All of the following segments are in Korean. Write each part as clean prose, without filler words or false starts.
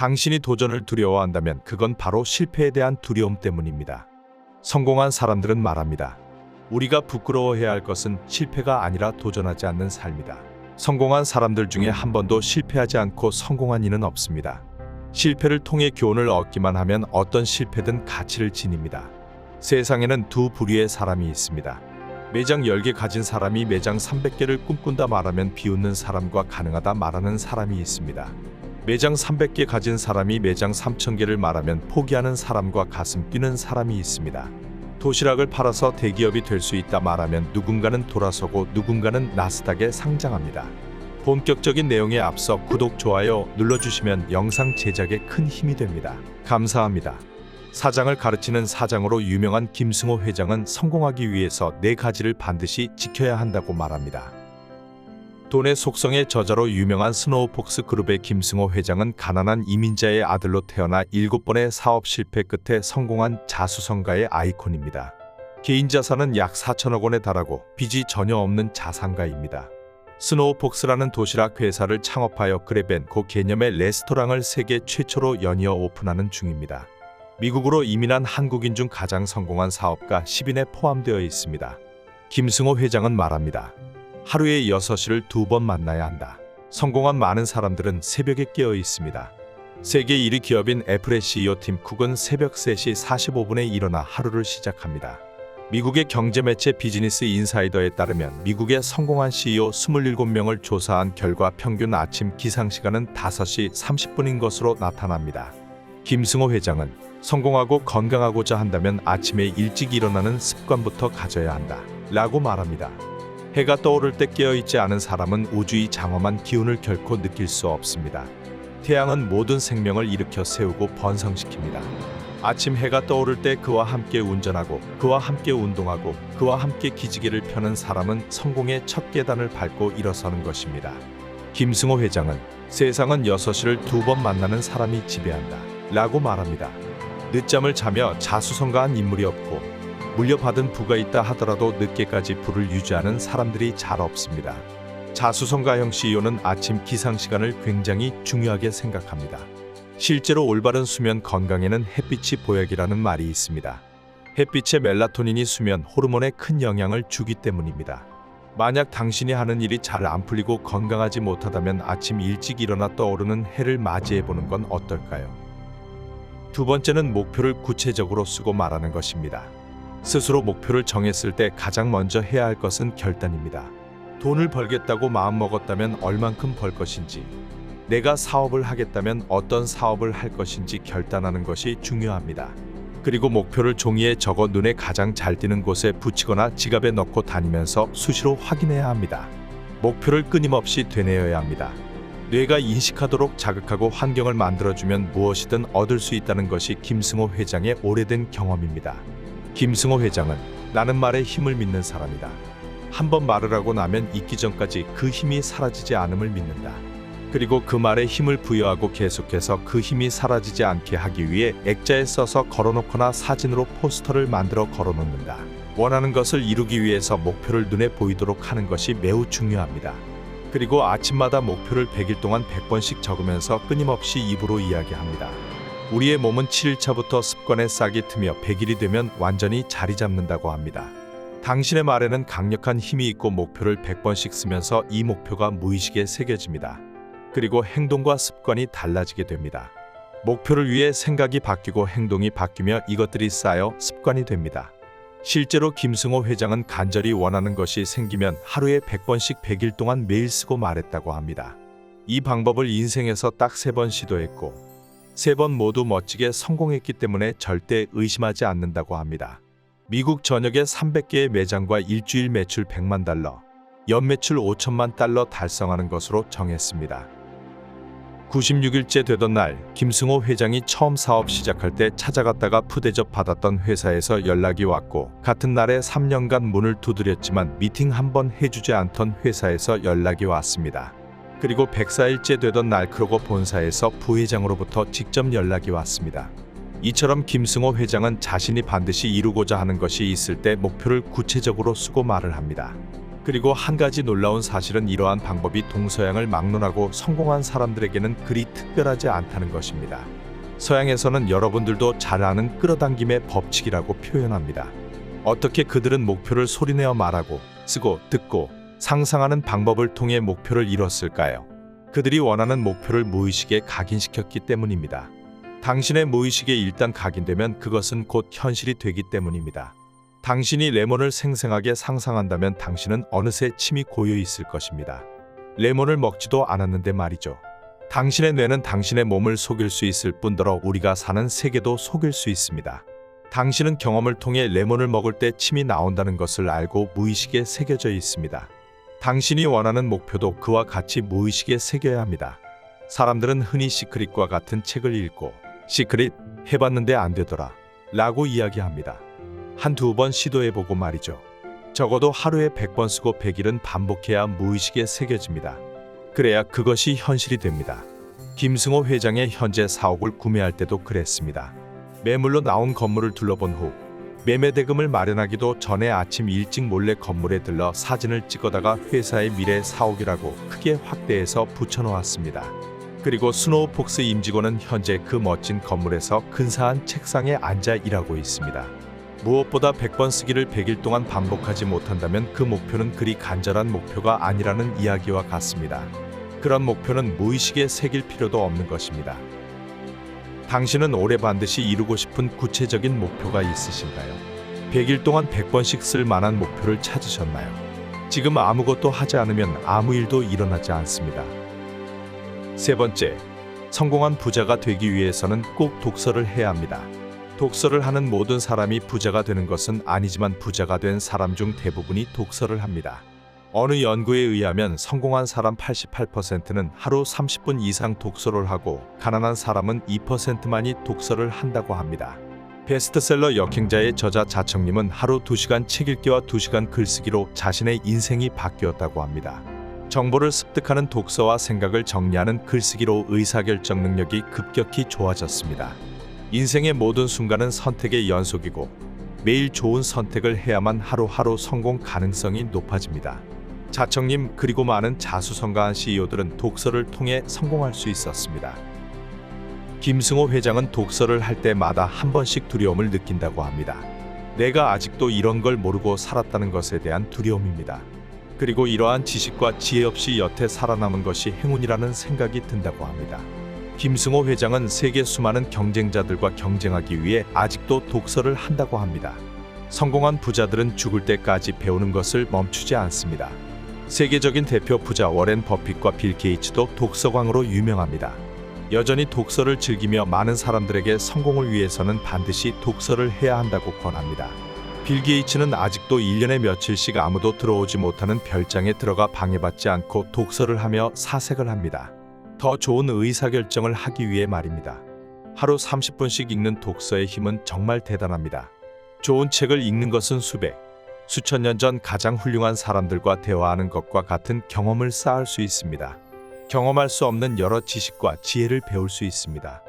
당신이 도전을 두려워한다면 그건 바로 실패에 대한 두려움 때문입니다. 성공한 사람들은 말합니다. 우리가 부끄러워해야 할 것은 실패가 아니라 도전하지 않는 삶이다. 성공한 사람들 중에 한 번도 실패하지 않고 성공한 이는 없습니다. 실패를 통해 교훈을 얻기만 하면 어떤 실패든 가치를 지닙니다. 세상에는 두 부류의 사람이 있습니다. 매장 10개 가진 사람이 매장 300개를 꿈꾼다 말하면 비웃는 사람과 가능하다 말하는 사람이 있습니다. 매장 300개 가진 사람이 매장 3000개를 말하면 포기하는 사람과 가슴 뛰는 사람이 있습니다. 도시락을 팔아서 대기업이 될 수 있다 말하면 누군가는 돌아서고 누군가는 나스닥에 상장합니다. 본격적인 내용에 앞서 구독, 좋아요 눌러주시면 영상 제작에 큰 힘이 됩니다. 감사합니다. 사장을 가르치는 사장으로 유명한 김승호 회장은 성공하기 위해서 4가지를 반드시 지켜야 한다고 말합니다. 돈의 속성의 저자로 유명한 스노우폭스 그룹의 김승호 회장은 가난한 이민자의 아들로 태어나 7번의 사업 실패 끝에 성공한 자수성가의 아이콘입니다. 개인 자산은 약 4천억 원에 달하고 빚이 전혀 없는 자산가입니다. 스노우폭스라는 도시락 회사를 창업하여 그랩앤고 개념의 레스토랑을 세계 최초로 연이어 오픈하는 중입니다. 미국으로 이민한 한국인 중 가장 성공한 사업가 10인에 포함되어 있습니다. 김승호 회장은 말합니다. 하루에 6시를 2번 만나야 한다. 성공한 많은 사람들은 새벽에 깨어 있습니다. 세계 1위 기업인 애플의 CEO 팀 쿡은 새벽 3시 45분에 일어나 하루를 시작합니다. 미국의 경제매체 비즈니스 인사이더에 따르면 미국의 성공한 CEO 27명을 조사한 결과 평균 아침 기상시간은 5시 30분인 것으로 나타납니다. 김승호 회장은 성공하고 건강하고자 한다면 아침에 일찍 일어나는 습관부터 가져야 한다 라고 말합니다. 해가 떠오를 때 깨어있지 않은 사람은 우주의 장엄한 기운을 결코 느낄 수 없습니다. 태양은 모든 생명을 일으켜 세우고 번성시킵니다. 아침 해가 떠오를 때 그와 함께 운전하고 그와 함께 운동하고 그와 함께 기지개를 펴는 사람은 성공의 첫 계단을 밟고 일어서는 것입니다. 김승호 회장은 세상은 6시를 2번 만나는 사람이 지배한다 라고 말합니다. 늦잠을 자며 자수성가한 인물이 없고 물려받은 부가 있다 하더라도 늦게까지 부를 유지하는 사람들이 잘 없습니다. 자수성가형 CEO는 아침 기상시간을 굉장히 중요하게 생각합니다. 실제로 올바른 수면 건강에는 햇빛이 보약이라는 말이 있습니다. 햇빛의 멜라토닌이 수면 호르몬에 큰 영향을 주기 때문입니다. 만약 당신이 하는 일이 잘 안 풀리고 건강하지 못하다면 아침 일찍 일어나 떠오르는 해를 맞이해보는 건 어떨까요? 두 번째는 목표를 구체적으로 쓰고 말하는 것입니다. 스스로 목표를 정했을 때 가장 먼저 해야 할 것은 결단입니다. 돈을 벌겠다고 마음먹었다면 얼만큼 벌 것인지, 내가 사업을 하겠다면 어떤 사업을 할 것인지 결단하는 것이 중요합니다. 그리고 목표를 종이에 적어 눈에 가장 잘 띄는 곳에 붙이거나 지갑에 넣고 다니면서 수시로 확인해야 합니다. 목표를 끊임없이 되뇌어야 합니다. 뇌가 인식하도록 자극하고 환경을 만들어주면 무엇이든 얻을 수 있다는 것이 김승호 회장의 오래된 경험입니다. 김승호 회장은 나는 말에 힘을 믿는 사람이다. 한번 말을 하고 나면 잊기 전까지 그 힘이 사라지지 않음을 믿는다. 그리고 그 말에 힘을 부여하고 계속해서 그 힘이 사라지지 않게 하기 위해 액자에 써서 걸어놓거나 사진으로 포스터를 만들어 걸어놓는다. 원하는 것을 이루기 위해서 목표를 눈에 보이도록 하는 것이 매우 중요합니다. 그리고 아침마다 목표를 100일 동안 100번씩 적으면서 끊임없이 입으로 이야기합니다. 우리의 몸은 7일차부터 습관에 싹이 트며 100일이 되면 완전히 자리 잡는다고 합니다. 당신의 말에는 강력한 힘이 있고 목표를 100번씩 쓰면서 이 목표가 무의식에 새겨집니다. 그리고 행동과 습관이 달라지게 됩니다. 목표를 위해 생각이 바뀌고 행동이 바뀌며 이것들이 쌓여 습관이 됩니다. 실제로 김승호 회장은 간절히 원하는 것이 생기면 하루에 100번씩 100일 동안 매일 쓰고 말했다고 합니다. 이 방법을 인생에서 딱 3번 시도했고 3번 모두 멋지게 성공했기 때문에 절대 의심하지 않는다고 합니다. 미국 전역에 300개의 매장과 일주일 매출 100만 달러, 연매출 5천만 달러 달성하는 것으로 정했습니다. 96일째 되던 날, 김승호 회장이 처음 사업 시작할 때 찾아갔다가 푸대접 받았던 회사에서 연락이 왔고 같은 날에 3년간 문을 두드렸지만 미팅 한 번 해주지 않던 회사에서 연락이 왔습니다. 그리고 104일째 되던 날 크로거 본사에서 부회장으로부터 직접 연락이 왔습니다. 이처럼 김승호 회장은 자신이 반드시 이루고자 하는 것이 있을 때 목표를 구체적으로 쓰고 말을 합니다. 그리고 한 가지 놀라운 사실은 이러한 방법이 동서양을 막론하고 성공한 사람들에게는 그리 특별하지 않다는 것입니다. 서양에서는 여러분들도 잘 아는 끌어당김의 법칙이라고 표현합니다. 어떻게 그들은 목표를 소리내어 말하고 쓰고 듣고 상상하는 방법을 통해 목표를 이뤘을까요? 그들이 원하는 목표를 무의식에 각인시켰기 때문입니다. 당신의 무의식에 일단 각인되면 그것은 곧 현실이 되기 때문입니다. 당신이 레몬을 생생하게 상상한다면 당신은 어느새 침이 고여 있을 것입니다. 레몬을 먹지도 않았는데 말이죠. 당신의 뇌는 당신의 몸을 속일 수 있을 뿐더러 우리가 사는 세계도 속일 수 있습니다. 당신은 경험을 통해 레몬을 먹을 때 침이 나온다는 것을 알고 무의식에 새겨져 있습니다. 당신이 원하는 목표도 그와 같이 무의식에 새겨야 합니다. 사람들은 흔히 시크릿과 같은 책을 읽고 시크릿 해봤는데 안 되더라 라고 이야기합니다. 한두 번 시도해보고 말이죠. 적어도 하루에 100번 쓰고 100일은 반복해야 무의식에 새겨집니다. 그래야 그것이 현실이 됩니다. 김승호 회장의 현재 사옥을 구매할 때도 그랬습니다. 매물로 나온 건물을 둘러본 후 매매 대금을 마련하기도 전에 아침 일찍 몰래 건물에 들러 사진을 찍어다가 회사의 미래 사옥이라고 크게 확대해서 붙여놓았습니다. 그리고 스노우폭스 임직원은 현재 그 멋진 건물에서 근사한 책상에 앉아 일하고 있습니다. 무엇보다 100번 쓰기를 100일 동안 반복하지 못한다면 그 목표는 그리 간절한 목표가 아니라는 이야기와 같습니다. 그런 목표는 무의식에 새길 필요도 없는 것입니다. 당신은 올해 반드시 이루고 싶은 구체적인 목표가 있으신가요? 100일 동안 100번씩 쓸 만한 목표를 찾으셨나요? 지금 아무것도 하지 않으면 아무 일도 일어나지 않습니다. 세 번째, 성공한 부자가 되기 위해서는 꼭 독서를 해야 합니다. 독서를 하는 모든 사람이 부자가 되는 것은 아니지만 부자가 된 사람 중 대부분이 독서를 합니다. 어느 연구에 의하면 성공한 사람 88%는 하루 30분 이상 독서를 하고 가난한 사람은 2%만이 독서를 한다고 합니다. 베스트셀러 역행자의 저자 자청님은 하루 2시간 책 읽기와 2시간 글쓰기로 자신의 인생이 바뀌었다고 합니다. 정보를 습득하는 독서와 생각을 정리하는 글쓰기로 의사결정 능력이 급격히 좋아졌습니다. 인생의 모든 순간은 선택의 연속이고 매일 좋은 선택을 해야만 하루하루 성공 가능성이 높아집니다. 자청님 그리고 많은 자수성가한 CEO들은 독서를 통해 성공할 수 있었습니다. 김승호 회장은 독서를 할 때마다 한 번씩 두려움을 느낀다고 합니다. 내가 아직도 이런 걸 모르고 살았다는 것에 대한 두려움입니다. 그리고 이러한 지식과 지혜 없이 여태 살아남은 것이 행운이라는 생각이 든다고 합니다. 김승호 회장은 세계 수많은 경쟁자들과 경쟁하기 위해 아직도 독서를 한다고 합니다. 성공한 부자들은 죽을 때까지 배우는 것을 멈추지 않습니다. 세계적인 대표 부자 워렌 버핏과 빌 게이츠도 독서광으로 유명합니다. 여전히 독서를 즐기며 많은 사람들에게 성공을 위해서는 반드시 독서를 해야 한다고 권합니다. 빌 게이츠는 아직도 1년에 며칠씩 아무도 들어오지 못하는 별장에 들어가 방해받지 않고 독서를 하며 사색을 합니다. 더 좋은 의사결정을 하기 위해 말입니다. 하루 30분씩 읽는 독서의 힘은 정말 대단합니다. 좋은 책을 읽는 것은 수천 년 전 가장 훌륭한 사람들과 대화하는 것과 같은 경험을 쌓을 수 있습니다. 경험할 수 없는 여러 지식과 지혜를 배울 수 있습니다.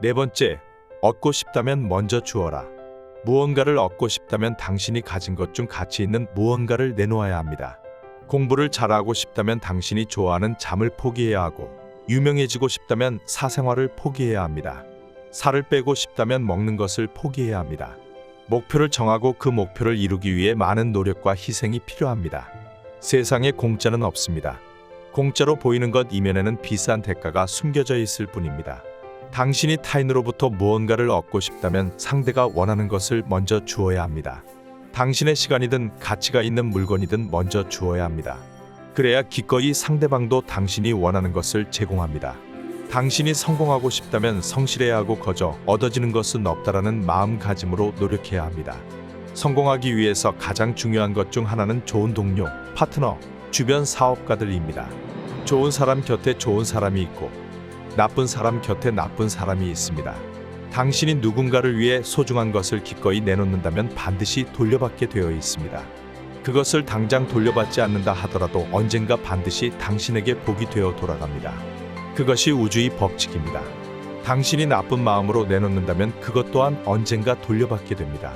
네 번째, 얻고 싶다면 먼저 주어라. 무언가를 얻고 싶다면 당신이 가진 것 중 가치 있는 무언가를 내놓아야 합니다. 공부를 잘하고 싶다면 당신이 좋아하는 잠을 포기해야 하고, 유명해지고 싶다면 사생활을 포기해야 합니다. 살을 빼고 싶다면 먹는 것을 포기해야 합니다. 목표를 정하고 그 목표를 이루기 위해 많은 노력과 희생이 필요합니다. 세상에 공짜는 없습니다. 공짜로 보이는 것 이면에는 비싼 대가가 숨겨져 있을 뿐입니다. 당신이 타인으로부터 무언가를 얻고 싶다면 상대가 원하는 것을 먼저 주어야 합니다. 당신의 시간이든 가치가 있는 물건이든 먼저 주어야 합니다. 그래야 기꺼이 상대방도 당신이 원하는 것을 제공합니다. 당신이 성공하고 싶다면 성실해야 하고 거저 얻어지는 것은 없다라는 마음가짐으로 노력해야 합니다. 성공하기 위해서 가장 중요한 것 중 하나는 좋은 동료, 파트너, 주변 사업가들입니다. 좋은 사람 곁에 좋은 사람이 있고 나쁜 사람 곁에 나쁜 사람이 있습니다. 당신이 누군가를 위해 소중한 것을 기꺼이 내놓는다면 반드시 돌려받게 되어 있습니다. 그것을 당장 돌려받지 않는다 하더라도 언젠가 반드시 당신에게 복이 되어 돌아갑니다. 그것이 우주의 법칙입니다. 당신이 나쁜 마음으로 내놓는다면 그것 또한 언젠가 돌려받게 됩니다.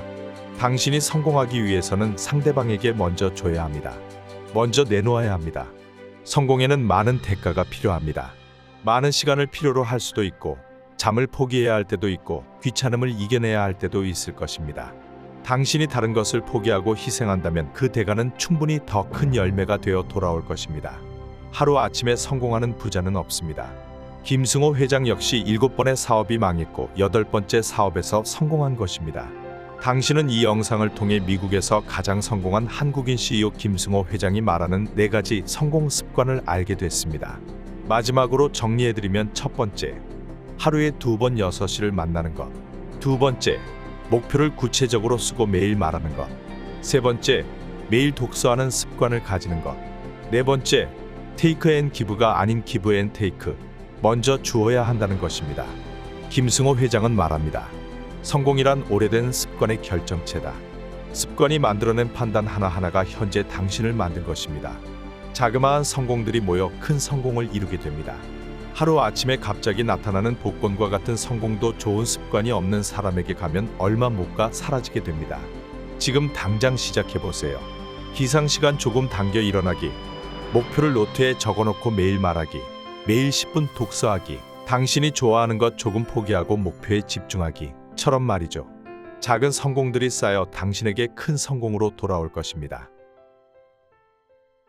당신이 성공하기 위해서는 상대방에게 먼저 줘야 합니다. 먼저 내놓아야 합니다. 성공에는 많은 대가가 필요합니다. 많은 시간을 필요로 할 수도 있고, 잠을 포기해야 할 때도 있고, 귀찮음을 이겨내야 할 때도 있을 것입니다. 당신이 다른 것을 포기하고 희생한다면 그 대가는 충분히 더 큰 열매가 되어 돌아올 것입니다. 하루 아침에 성공하는 부자는 없습니다. 김승호 회장 역시 7번의 사업이 망했고 8번째 사업에서 성공한 것입니다. 당신은 이 영상을 통해 미국에서 가장 성공한 한국인 CEO 김승호 회장이 말하는 4가지 성공 습관을 알게 됐습니다. 마지막으로 정리해드리면 첫 번째, 하루에 2번 6시를 만나는 것. 두 번째, 목표를 구체적으로 쓰고 매일 말하는 것. 세 번째, 매일 독서하는 습관을 가지는 것. 네 번째, 테이크 앤 기브가 아닌 기브 앤 테이크. 먼저 주어야 한다는 것입니다. 김승호 회장은 말합니다. 성공이란 오래된 습관의 결정체다. 습관이 만들어낸 판단 하나하나가 현재 당신을 만든 것입니다. 자그마한 성공들이 모여 큰 성공을 이루게 됩니다. 하루 아침에 갑자기 나타나는 복권과 같은 성공도 좋은 습관이 없는 사람에게 가면 얼마 못 가 사라지게 됩니다. 지금 당장 시작해보세요. 기상시간 조금 당겨 일어나기, 목표를 노트에 적어놓고 매일 말하기, 매일 10분 독서하기, 당신이 좋아하는 것 조금 포기하고 목표에 집중하기 처럼 말이죠. 작은 성공들이 쌓여 당신에게 큰 성공으로 돌아올 것입니다.